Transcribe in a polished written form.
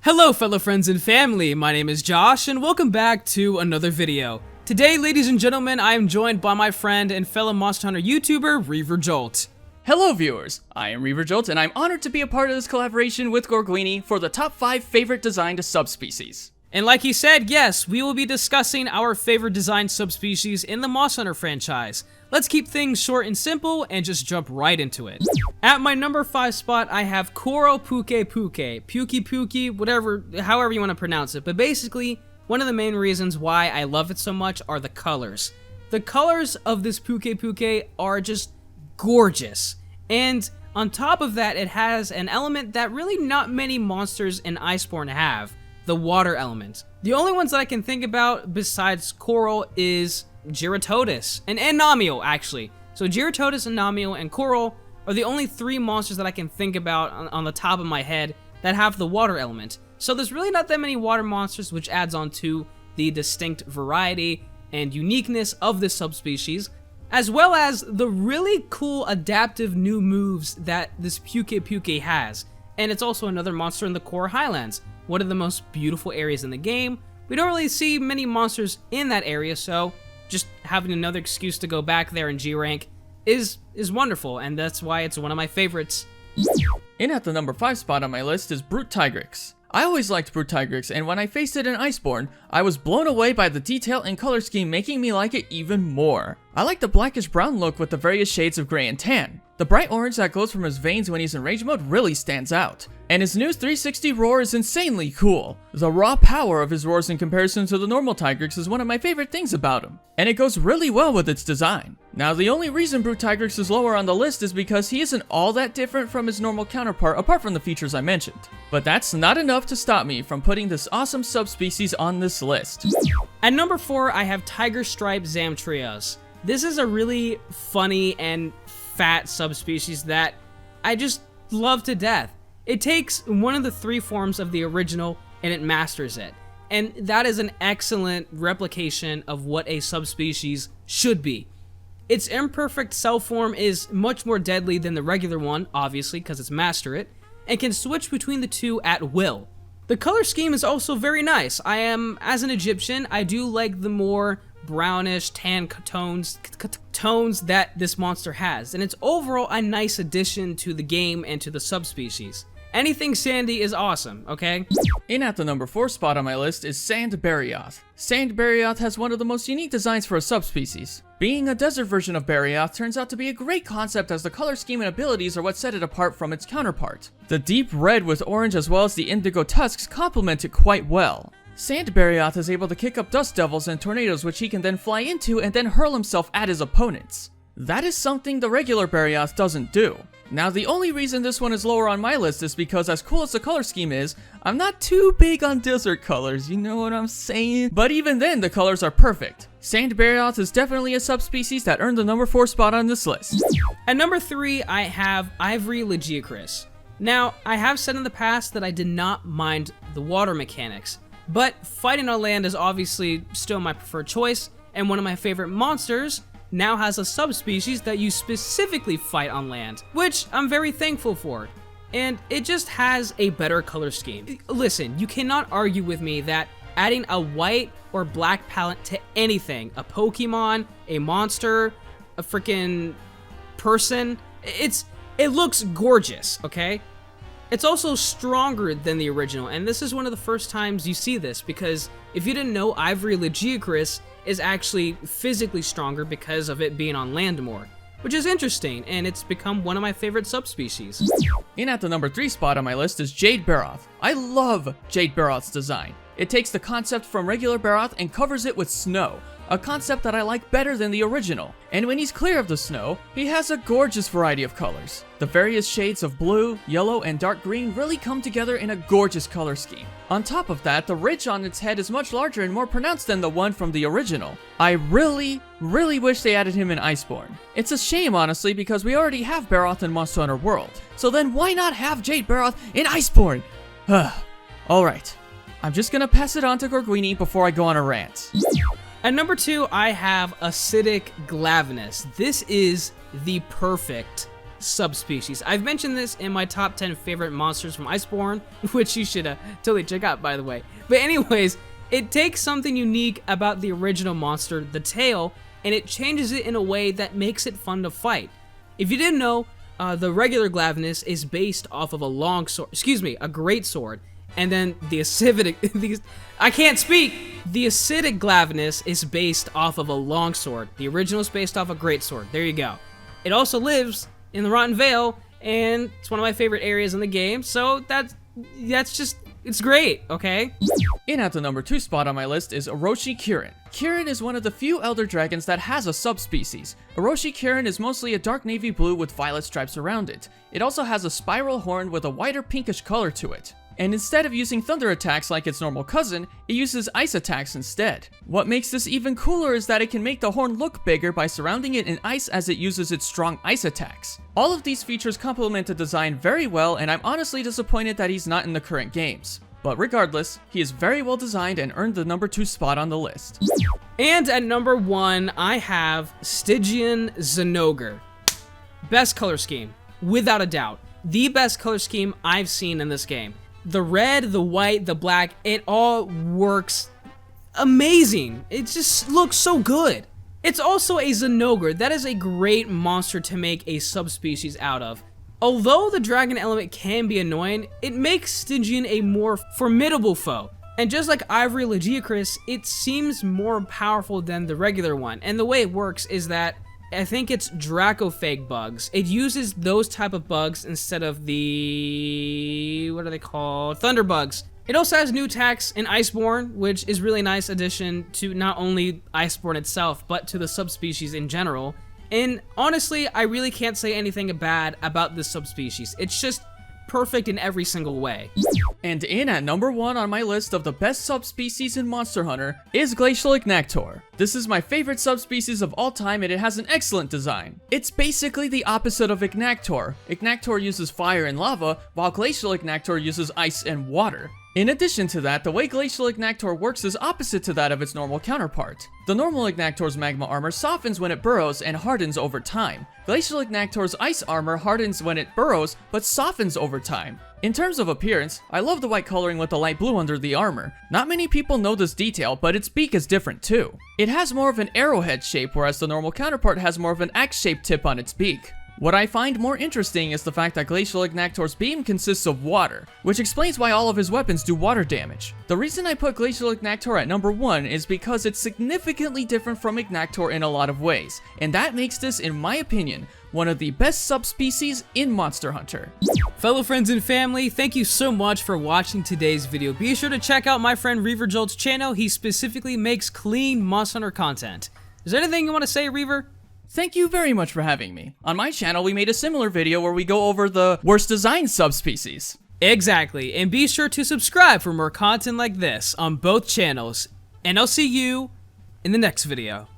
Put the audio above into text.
Hello fellow friends and family, my name is Josh and welcome back to another video. Today, ladies and gentlemen, I am joined by my friend and fellow Monster Hunter YouTuber, ReaverJolt. Hello viewers, I am ReaverJolt and I'm honored to be a part of this collaboration with Gorguini for the top 5 favorite designed subspecies. And like he said, yes, we will be discussing our favorite designed subspecies in the Monster Hunter franchise. Let's keep things short and simple and just jump right into it. At my number 5 spot, I have PUKEI-PUKEI, PUKEI-PUKEI, however you want to pronounce it. But basically, one of the main reasons why I love it so much are the colors. The colors of this PUKEI-PUKEI are just gorgeous. And on top of that, it has an element that really not many monsters in Iceborne have. The water element. The only ones that I can think about besides Coral is Gyarados and Namio, actually. So Gyarados and Namio and Coral are the only 3 monsters that I can think about on the top of my head that have the water element. So there's really not that many water monsters, which adds on to the distinct variety and uniqueness of this subspecies, as well as the really cool adaptive new moves that this PUKEI-PUKEI has. And it's also another monster in the Core Highlands, one of the most beautiful areas in the game. We don't really see many monsters in that area, so just having another excuse to go back there in G rank is wonderful, and that's why it's one of my favorites. In at the number 5 spot on my list is Brute TIGREX. I always liked Brute TIGREX, and when I faced it in Iceborne, I was blown away by the detail and color scheme, making me like it even more. I like the blackish brown look with the various shades of gray and tan. The bright orange that glows from his veins when he's in rage mode really stands out. And his new 360 roar is insanely cool. The raw power of his roars in comparison to the normal TIGREX is one of my favorite things about him, and it goes really well with its design. Now, the only reason Brute TIGREX is lower on the list is because he isn't all that different from his normal counterpart apart from the features I mentioned. But that's not enough to stop me from putting this awesome subspecies on this list. At number 4, I have TIGERSTRIPE ZAMTRIOS. This is a really funny and fat subspecies that I just love to death. It takes one of the 3 forms of the original and it masters it. And that is an excellent replication of what a subspecies should be. Its imperfect cell form is much more deadly than the regular one, obviously, because it's master it, and can switch between the 2 at will. The color scheme is also very nice. As an Egyptian, I do like the more brownish tan tones that this monster has, and it's overall a nice addition to the game and to the subspecies. Anything sandy is awesome, okay? In at the number 4 spot on my list is Sand BARIOTH. Sand BARIOTH has one of the most unique designs for a subspecies. Being a desert version of BARIOTH turns out to be a great concept, as the color scheme and abilities are what set it apart from its counterpart. The deep red with orange as well as the indigo tusks complement it quite well. Sand BARIOTH is able to kick up dust devils and tornadoes, which he can then fly into and then hurl himself at his opponents. That is something the regular BARIOTH doesn't do. Now, the only reason this one is lower on my list is because, as cool as the color scheme is, I'm not too big on desert colors, you know what I'm saying? But even then, the colors are perfect. Sand BARIOTH is definitely a subspecies that earned the number 4 spot on this list. At number 3, I have IVORY LAGIACRUS. Now, I have said in the past that I did not mind the water mechanics, but fighting on land is obviously still my preferred choice, and one of my favorite monsters now has a subspecies that you specifically fight on land, which I'm very thankful for. And it just has a better color scheme. Listen, you cannot argue with me that adding a white or black palette to anything, a Pokemon, a monster, a freaking person, it looks gorgeous, okay? It's also stronger than the original, and this is one of the first times you see this, because if you didn't know, IVORY LAGIACRUS is actually physically stronger because of it being on land more, which is interesting, and it's become one of my favorite subspecies. In at the number 3 spot on my list is Jade BARROTH. I love Jade BARROTH's design. It takes the concept from regular BARROTH and covers it with snow, a concept that I like better than the original. And when he's clear of the snow, he has a gorgeous variety of colors. The various shades of blue, yellow, and dark green really come together in a gorgeous color scheme. On top of that, the ridge on its head is much larger and more pronounced than the one from the original. I really wish they added him in Iceborne. It's a shame, honestly, because we already have BARROTH in Monster Hunter World. So then why not have Jade BARROTH in Iceborne? Alright, I'm just gonna pass it on to Gorguini before I go on a rant. At number 2, I have Acidic GLAVENUS. This is the perfect subspecies. I've mentioned this in my top 10 favorite monsters from Iceborne, which you should totally check out, by the way. But anyways, it takes something unique about the original monster, the tail, and it changes it in a way that makes it fun to fight. If you didn't know, the regular GLAVENUS is based off of a long sword, a great sword, and then the acidic, The acidic GLAVENUS is based off of a longsword. The original is based off a greatsword. There you go. It also lives in the Rotten Vale, and it's one of my favorite areas in the game, so that's just, it's great, okay? In at the number 2 spot on my list is OROSHI KIRIN. KIRIN is one of the few elder dragons that has a subspecies. OROSHI KIRIN is mostly a dark navy blue with violet stripes around it. It also has a spiral horn with a whiter pinkish color to it. And instead of using thunder attacks like its normal cousin, it uses ice attacks instead. What makes this even cooler is that it can make the horn look bigger by surrounding it in ice as it uses its strong ice attacks. All of these features complement the design very well, and I'm honestly disappointed that he's not in the current games. But regardless, he is very well designed and earned the number 2 spot on the list. And at number 1, I have Stygian Zinogre. Best color scheme, without a doubt. The best color scheme I've seen in this game. The red, the white, the black, it all works amazing. It just looks so good. It's also a Zinogre. That is a great monster to make a subspecies out of. Although the dragon element can be annoying, it makes Stygian a more formidable foe. And just like Ivory LAGIACRUS, it seems more powerful than the regular one. And the way it works is that I think it's Dracophage bugs. It uses those type of bugs instead of the, what are they called? Thunder bugs. It also has new attacks in Iceborne, which is really nice addition to not only Iceborne itself, but to the subspecies in general. And honestly, I really can't say anything bad about this subspecies. It's just perfect in every single way. And in at number 1 on my list of the best subspecies in Monster Hunter is Glacial Ignactor. This is my favorite subspecies of all time, and it has an excellent design. It's basically the opposite of Ignactor. Ignactor uses fire and lava, while Glacial Ignactor uses ice and water. In addition to that, the way Glacial Ignactor works is opposite to that of its normal counterpart. The normal Ignactor's magma armor softens when it burrows and hardens over time. Glacial Ignactor's ice armor hardens when it burrows, but softens over time. In terms of appearance, I love the white coloring with the light blue under the armor. Not many people know this detail, but its beak is different too. It has more of an arrowhead shape, whereas the normal counterpart has more of an axe-shaped tip on its beak. What I find more interesting is the fact that Glacial Ignactor's beam consists of water, which explains why all of his weapons do water damage. The reason I put Glacial Ignactor at number 1 is because it's significantly different from Ignactor in a lot of ways, and that makes this, in my opinion, one of the best subspecies in Monster Hunter. Fellow friends and family, thank you so much for watching today's video. Be sure to check out my friend ReaverJolt's channel. He specifically makes clean Monster Hunter content. Is there anything you want to say, Reaver? Thank you very much for having me. On my channel, we made a similar video where we go over the worst designed subspecies. Exactly, and be sure to subscribe for more content like this on both channels, and I'll see you in the next video.